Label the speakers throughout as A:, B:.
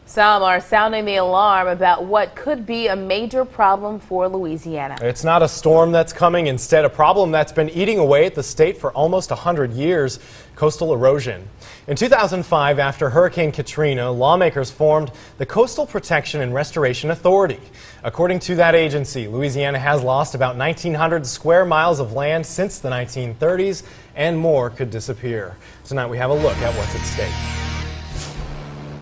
A: Some are sounding the alarm about what could be a major problem for Louisiana.
B: It's not a storm that's coming, instead a problem that's been eating away at the state for almost 100 years, coastal erosion. In 2005, after Hurricane Katrina, lawmakers formed the Coastal Protection and Restoration Authority. According to that agency, Louisiana has lost about 1,900 square miles of land since the 1930s, and more could disappear. Tonight we have a look at what's at stake.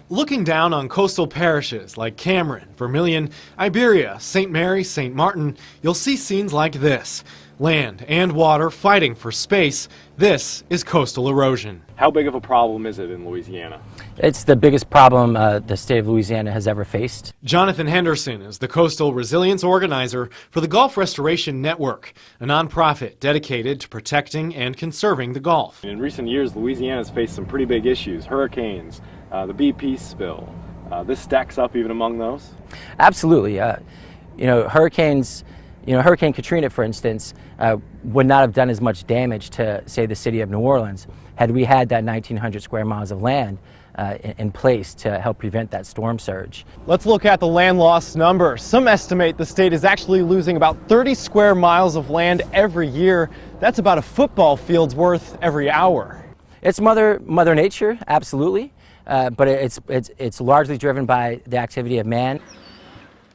B: Looking down on coastal parishes like Cameron, Vermilion, Iberia, St. Mary, St. Martin, you'll see scenes like this. Land and water fighting for space. This is coastal erosion. How big of a problem is it in Louisiana?
C: It's the biggest problem the state of Louisiana has ever faced.
B: Jonathan Henderson is the coastal resilience organizer for the Gulf Restoration Network, a nonprofit dedicated to protecting and conserving the Gulf. In recent years, Louisiana has faced some pretty big issues: hurricanes, the BP spill. This stacks up even among those?
C: Absolutely. Hurricanes, Hurricane Katrina, for instance, would not have done as much damage to, say, the city of New Orleans had we had that 1,900 square miles of land in place to help prevent that storm surge.
B: Let's look at the land loss numbers. Some estimate the state is actually losing about 30 square miles of land every year. That's about a football field's worth every hour.
C: It's Mother Nature, absolutely, but it's largely driven by the activity of man.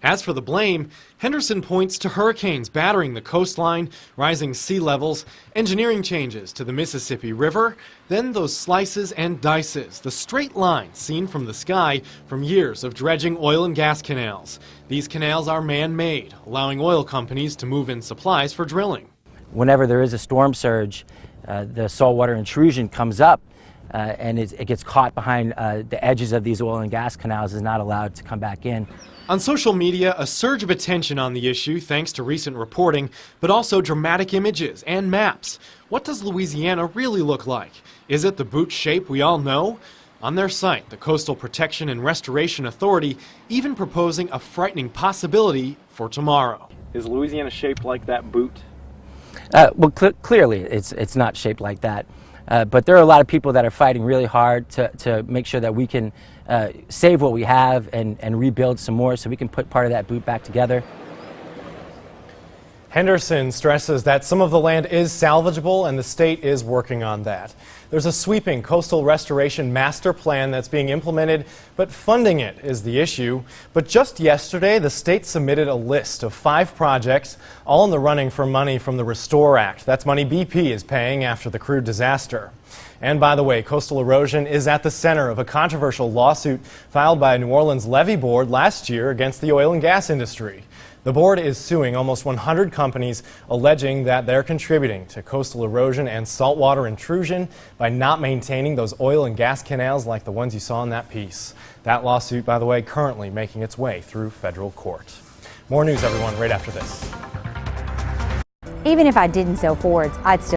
B: As for the blame, Henderson points to hurricanes battering the coastline, rising sea levels, engineering changes to the Mississippi River, then those slices and dices, the straight lines seen from the sky from years of dredging oil and gas canals. These canals are man-made, allowing oil companies to move in supplies for drilling.
C: Whenever there is a storm surge, the saltwater intrusion comes up and it gets caught behind the edges of these oil and gas canals, is not allowed to come back in.
B: On social media, a surge of attention on the issue thanks to recent reporting, but also dramatic images and maps. What does Louisiana really look like? Is it the boot shape we all know? On their site, the Coastal Protection and Restoration Authority even proposing a frightening possibility for tomorrow. Is Louisiana shaped like that boot?
C: Clearly it's not shaped like that. But there are a lot of people that are fighting really hard to make sure that we can save what we have and rebuild some more so we can put part of that boot back together.
B: Henderson stresses that some of the land is salvageable and the state is working on that. There's a sweeping coastal restoration master plan that's being implemented, but funding it is the issue. But just yesterday, the state submitted a list of 5 projects, all in the running for money from the Restore Act. That's money BP is paying after the crude disaster. And by the way, coastal erosion is at the center of a controversial lawsuit filed by New Orleans Levee Board last year against the oil and gas industry. The board is suing almost 100 companies, alleging that they're contributing to coastal erosion and saltwater intrusion by not maintaining those oil and gas canals like the ones you saw in that piece. That lawsuit, by the way, currently making its way through federal court. More news, everyone, right after this.
D: Even if I didn't sell Fords, I'd still